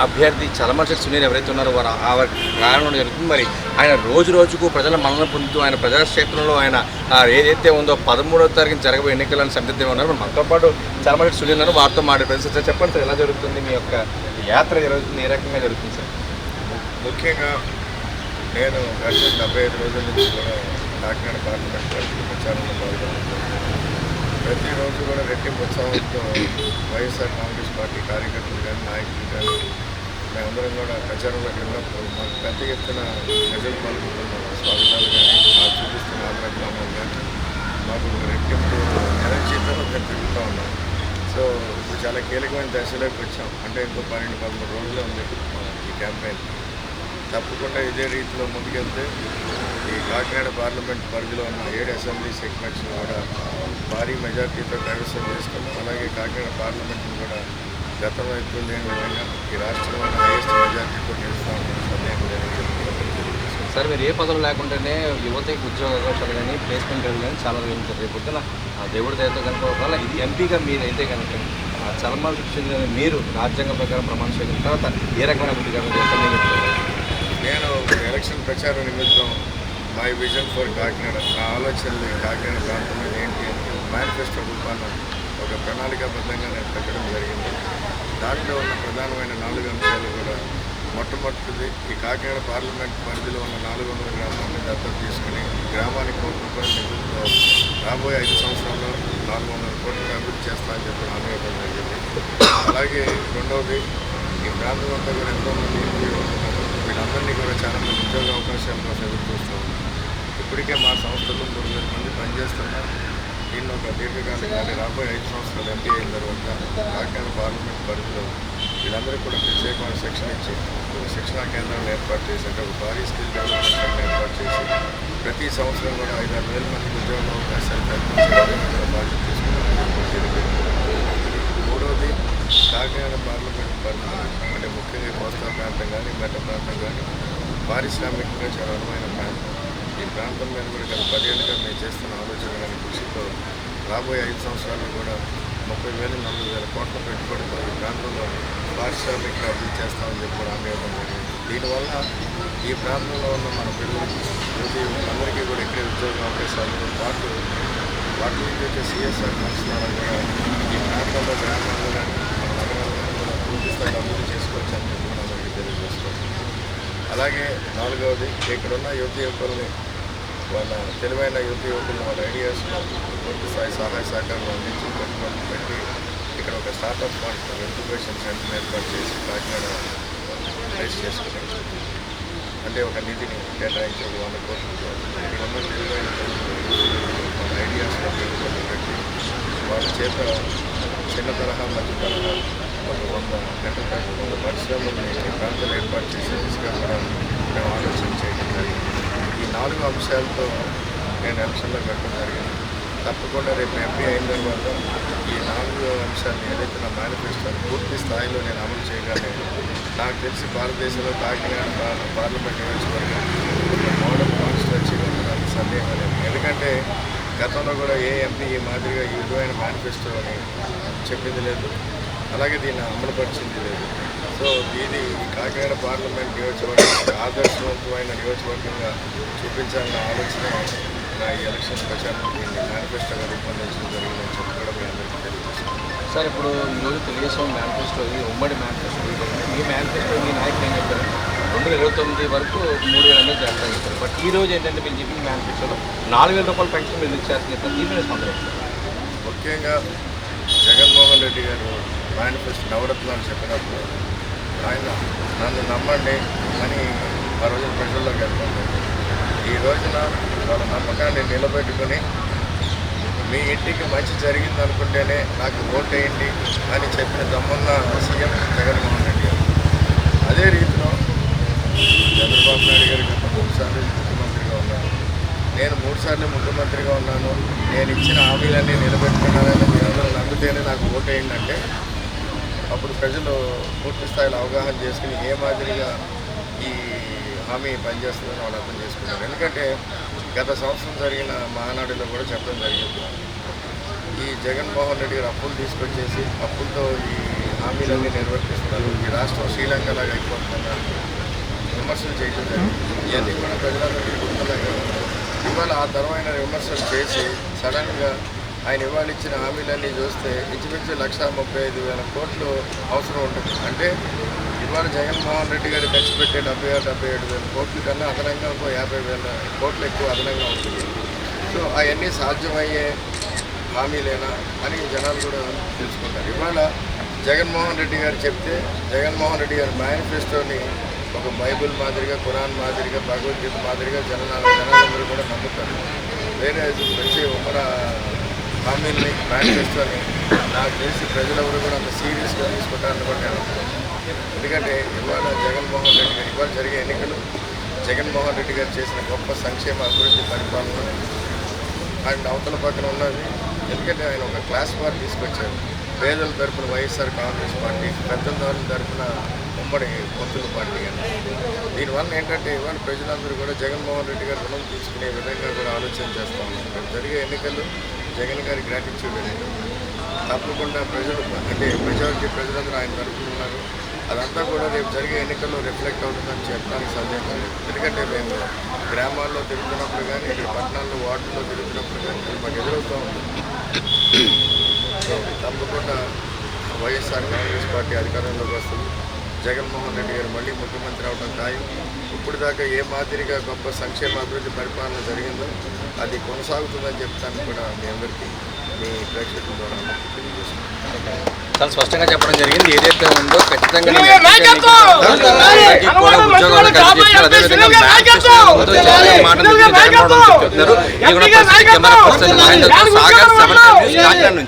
అభ్యర్థి చలమశెట్టి సునీల్ ఎవరైతే ఉన్నారో వారు రావడం జరుగుతుంది. మరి ఆయన రోజు రోజుకు ప్రజల మన్నన పొందుతూ ఆయన ప్రజాక్షేత్రంలో ఆయన ఏదైతే ఉందో 13వ తారీఖున జరగబోయే ఎన్నికలను సంసిద్ధంగా ఉన్నారు. మనతో పాటు చలమశెట్టి సునీల్ ఉన్నారు, వారితో మాట్లాడే సార్ చెప్పండి సార్, ఎలా జరుగుతుంది మీ యొక్క యాత్ర జరుగుతుంది, ఏ రకంగా జరుగుతుంది సార్? ముఖ్యంగా నేను గత 75 రోజుల నుంచి కూడా కాకినాడ పార్లమెంట్ ప్రచారంలో పాల్గొన్నాను. ప్రతిరోజు కూడా రెట్టింపు ఉత్సాహంతో వైఎస్ఆర్ కాంగ్రెస్ పార్టీ కార్యకర్తలు కానీ నాయకులు కానీ మేమందరం కూడా ప్రచారంలోకి వెళ్ళినప్పుడు మాకు పెద్ద ఎత్తున ప్రజలు పాల్గొంటున్న స్వాగతాలు కానీ మాకు చూపిస్తున్న ఆగ్రహణాలు కానీ మాకు రెట్టింపు ఎనర్జీతో మేము తిరుగుతూ ఉన్నాం. సో ఇప్పుడు చాలా కీలకమైన దశలోకి వచ్చాం. అంటే ఇంకో 12-13 రోజులే ఉంది ఈ క్యాంపెయిన్. తప్పకుండా ఇదే రీతిలో ముందుకెళ్తే ఈ కాకినాడ పార్లమెంట్ పరిధిలో ఉన్న 7 అసెంబ్లీ సెగ్మెంట్స్ని కూడా భారీ మెజార్టీతో కైవసం చేసుకుంటాం. అలాగే కాకినాడ పార్లమెంట్ని కూడా గతంలో ఎప్పుడు లేని విధంగా ఈ రాష్ట్రంలో హైయెస్ట్ మెజార్టీతో గెలుస్తామని సందేహం లేదని సార్, మీరు ఏ పదవులు లేకుండానే యువతకి ఉద్యోగ అవకాశాలు కానీ ప్లేస్మెంట్ కానీ చాలా జరుగుతుంది. రేపు పొద్దున దేవుడి దయతో కనుక ఒకవేళ ఇది ఎంపీగా మీరు అయితే కనుక చలమశెట్టి సునీల్ మీరు రాజ్యాంగం ప్రకారం ప్రమాణ స్వీకరించిన తర్వాత ఏ రకమైన బుద్ధికరణ చేస్తారని నేను ఎలక్షన్ ప్రచారం నిమిత్తం మై విజన్ ఫర్ కాకినాడ, నా ఆలోచనలు కాకినాడ ప్రాంతంలో ఏంటి అని మేనిఫెస్టో రూపాన్ని ఒక ప్రణాళికాబద్ధంగా నేను పెట్టడం జరిగింది. దాంట్లో ఉన్న ప్రధానమైన 4 అంశాలు కూడా మొట్టమొదటిది ఈ కాకినాడ పార్లమెంట్ పరిధిలో ఉన్న 400 గ్రామాలను దత్తత తీసుకుని గ్రామానికి ₹1 నిధులతో రాబోయే 5 సంవత్సరాల్లో 400 కోట్ల అభివృద్ధి చేస్తామని చెప్పి హామీ ఇవ్వడం జరిగింది. అలాగే రెండవది ఈ ప్రాంతం అంతా కూడా ఎంతోమంది వీళ్ళందరినీ కూడా చాలామంది ఉద్యోగ అవకాశాల కోసం ఎదురు చూస్తూ ఉన్నారు. ఇప్పటికే మా సంస్థలో 3,000 మంది పనిచేస్తున్నారు. దీన్ని ఒక దీర్ఘకాలం కానీ రాబోయే 5 సంవత్సరాలు ఎంపీ అయిన తర్వాత కాకినాడ పార్లమెంట్ పరిధిలో వీళ్ళందరికీ కూడా ప్రత్యేకమైన శిక్షణ ఇచ్చి శిక్షణా కేంద్రాలను ఏర్పాటు చేసి అంటే ఒక భారీ స్కిల్ డెవలప్మెంట్ సెంటర్ ఏర్పాటు చేసి ప్రతి సంవత్సరం కూడా 5-6 వేల మందికి ఉద్యోగ అవకాశాలు కల్పించే బాధ్యత తీసుకున్నాం. మూడవది కాకినాడ పార్లమెంట్ పరిధిలో అంటే ముఖ్యంగా కోస్తా ప్రాంతం కానీ మెట్ట ప్రాంతం కానీ పారిశ్రామికంగా చాలా అనువైన ప్రాంతం. ఈ ప్రాంతం మీద కూడా గత 10 ఏళ్ళుగా మేము చేస్తున్న ఆలోచన కానీ కృషితో రాబోయే 5 సంవత్సరాల్లో కూడా 30,000-40,000 కోట్ల పెట్టుబడితో ఈ ప్రాంతంలో పారిశ్రామిక అభివృద్ధి చేస్తామని చెప్పి కూడా హామీ ఇవ్వడం జరిగింది. దీనివల్ల ఈ ప్రాంతంలో ఉన్న మన పిల్లలకి అందరికీ కూడా ఇక్కడే ఉద్యోగ అవకాశాలతో పాటు వాటి నుంచి వచ్చే సిఎస్ఆర్ ఫండ్స్ ద్వారా కూడా ఈ ప్రాంతంలో గ్రామాల్లో కానీ మన నగరాల్లో కూడా పూర్తి స్థాయిలో అభివృద్ధి చేసుకోవచ్చు అని చెప్పి కూడా అందరికీ తెలియజేసుకోవచ్చు. అలాగే 4వది ఇక్కడున్న యువకుల్ని వాళ్ళ తెలివైన యువకులను వాళ్ళ ఐడియాస్ పూర్తి స్థాయి సహాయ సహకారాలు అందించి పెట్టుబడులు పెట్టి ఇక్కడ ఒక స్టార్టప్ ఫండ్ ఇంక్యుబేషన్ సెంటర్ ఏర్పాటు చేసి కాకినాడ రైజ్ చేసుకున్నాం. అంటే ఒక నిధిని కేటాయించి ఒక 100 కోట్లతో ఇక్కడున్న తెలివైన వాళ్ళ ఐడియాస్లో పెట్టుబడులు పెట్టి వాళ్ళ చేత చిన్న తరహా మధ్య తరహా ఒక 100 పరిశ్రమలను ఈ ప్రాంతాలు ఏర్పాటు చేసే దిశగా కూడా మేము ఆలోచన చేయడం జరిగింది. ఈ 4 అంశాలతో నేను ఎలక్షన్లో పెట్టడం జరిగింది. తప్పకుండా రేపు ఎంపీ అయిన తర్వాత ఈ 4 అంశాలను ఏదైతే నా మేనిఫెస్టోని పూర్తి స్థాయిలో నేను అమలు చేయగానే నాకు తెలిసి భారతదేశంలో కాకినాడ పార్లమెంట్ నియోజకవర్గం ఒక మోడల్ కాన్స్టిట్యున్సీగా ఉండడానికి సందేహం లేదు. ఎందుకంటే గతంలో కూడా ఏ ఎంపీ ఈ మాదిరిగా ఈ విధమైన మేనిఫెస్టో అని చెప్పింది లేదు, అలాగే దీన్ని అమలుపరిచింది లేదు. సో ఇది కాకినాడ పార్లమెంట్ నియోజకవర్గం ఆదర్శవంతమైన నియోజకవర్గంగా చూపించాలన్న ఆలోచన నా ఈ ఎలక్షన్ ప్రచారం దీన్ని మేనిఫెస్టోగా రూపొందించడం జరిగిందని చెప్పి కూడా మీ అందరికీ తెలియజేస్తున్నాను. సార్, ఇప్పుడు ఈరోజు తెలుగుదేశం మేనిఫెస్టో ఉమ్మడి మేనిఫెస్టో మీ మేనిఫెస్టో మీ నాయకులు ఏం చెప్పారు? 2029 వరకు 3,000 అనేది చేస్తారని చెప్పారు. బట్ ఈ రోజు ఏంటంటే మీరు చెప్పిన మేనిఫెస్టోలో 4,000 రూపాయల పెన్షన్ మీరు ఇచ్చేస్తారని చెప్పారు. దీని స్పందన ముఖ్యంగా జగన్మోహన్ రెడ్డి గారు మేనిఫెస్టో నవరత్నాలు చెప్పినప్పుడు ఆయన నన్ను నమ్మండి అని ఆ రోజున ప్రజల్లోకి వెళ్తుంది. ఈ రోజున వాళ్ళ నమ్మకాన్ని నిలబెట్టుకుని మీ ఇంటికి మంచి జరిగింది అనుకుంటేనే నాకు ఓటేయండి అని చెప్పిన దమ్మున్న సీఎం జగన్మోహన్ రెడ్డి గారు. అదే రీతిలో చంద్రబాబు నాయుడు గారు గత 3 సార్లు ముఖ్యమంత్రిగా ఉన్నారు. నేను 3 సార్లు ముఖ్యమంత్రిగా ఉన్నాను, నేను ఇచ్చిన హామీలన్నీ నిలబెట్టుకున్నానని మీరు నమ్మితేనే నాకు ఓటేయండి అంటే అప్పుడు ప్రజలు పూర్తి స్థాయిలో అవగాహన చేసుకుని ఏ మాదిరిగా ఈ హామీ పనిచేస్తుందని వాళ్ళు అర్థం చేసుకున్నారు. ఎందుకంటే గత సంవత్సరం జరిగిన మహానాడులో కూడా చెప్పడం జరిగింది. ఈ జగన్మోహన్ రెడ్డి గారు అప్పులు తీసుకొచ్చేసి అప్పులతో ఈ హామీలన్నీ నిర్వర్తిస్తారు, ఈ రాష్ట్రం శ్రీలంక లాగా అయిపోతుందన్నారు విమర్శలు చేయడం జరిగింది. ఇవన్నీ కూడా ప్రజలందరికీ గుర్తులాగా ఇవాళ ఆ తరమైన విమర్శలు చేసి సడన్గా ఆయన ఇవాళ ఇచ్చిన హామీలన్నీ చూస్తే ఇంచుమించు 1,35,000 కోట్లు అవసరం ఉంటుంది. అంటే ఇవాళ జగన్మోహన్ రెడ్డి గారు ఖర్చు పెట్టే 76,000 కోట్ల కన్నా అదనంగా ఇంకో 50,000 కోట్లు ఎక్కువ అదనంగా ఉంటుంది. సో అవన్నీ సాధ్యమయ్యే హామీలేనా అని జనాలు కూడా తెలుసుకుంటారు. ఇవాళ జగన్మోహన్ రెడ్డి గారు చెప్తే జగన్మోహన్ రెడ్డి గారి మేనిఫెస్టోని ఒక బైబిల్ మాదిరిగా, ఖురాన్ మాదిరిగా, భగవద్గీత మాదిరిగా జనాలందరూ కూడా నమ్ముతారు. వేరే వచ్చి ఉమ్మర హామీల్ని మేనిఫెస్టోని నాకు తెలిసి ప్రజలెవరు కూడా అంత సీరియస్గా తీసుకుంటారని కూడా నేను అనుకుంటున్నాను. ఎందుకంటే ఇవాళ జగన్మోహన్ రెడ్డి గారు ఇవాళ జరిగే ఎన్నికలు జగన్మోహన్ రెడ్డి గారు చేసిన గొప్ప సంక్షేమ అభివృద్ధి పరిపాలన అండ్ అవతల పక్కన ఉన్నది. ఎందుకంటే ఆయన ఒక క్లాస్ వార్ తీసుకొచ్చారు. పేదల తరఫున వైఎస్ఆర్ కాంగ్రెస్ పార్టీ, పెద్దల తరఫున ఉమ్మడి పొత్తుల పార్టీ అని. దీనివల్ల ఏంటంటే ఇవాళ ప్రజలందరూ కూడా జగన్మోహన్ రెడ్డి గారు రుణం తీసుకునే విధంగా కూడా ఆలోచన చేస్తూ ఉన్నారు. జరిగే ఎన్నికలు జగన్ గారి గ్రాటిట్యూడ్ ఎన్నికలు తప్పకుండా ప్రజలు అంటే మెజారిటీ ప్రజలందరూ ఆయన తరఫున ఉన్నారు. అదంతా కూడా రేపు జరిగే ఎన్నికల్లో రిఫ్లెక్ట్ అవుతుందని చెప్పడానికి సాధ్యం లేదు. ఎందుకంటే మేము గ్రామాల్లో తిరుగుతున్నప్పుడు కానీ ఇక్కడ పట్టణాల్లో వార్డుల్లో తిరుగుతున్నప్పుడు కానీ మాకు ఎదురవుతూ ఉంటుంది. సో తప్పకుండా వైఎస్ఆర్ కాంగ్రెస్ పార్టీ అధికారంలోకి వస్తుంది. జగన్మోహన్ రెడ్డి గారు మళ్ళీ ముఖ్యమంత్రి అవడం ఖాయం. ఇప్పుడు దాకా ఏ మాదిరిగా గొప్ప సంక్షేమ అభివృద్ధి పరిపాలన జరిగిందో అది కొనసాగుతుందని చెప్తాను కూడా మీ అందరికీ మీ ప్రేక్షకుల ద్వారా తెలియజేస్తున్నాను. చాలా స్పష్టంగా చెప్పడం జరిగింది. ఏదైతే ఉందో ఖచ్చితంగా కూడా ఉద్యోగాలు కలిసి చేస్తున్నారు. అదేవిధంగా మేనిఫెస్టో ఉందో చాలా మాటలు జగన్మోహన్ రెడ్డి చెప్తున్నారు. ఇది కూడా పరిస్థితి కెమెరా పర్సన్ మహేందర్తో సాగర్ 7 న్యూస్ కాకినాడ నుంచి.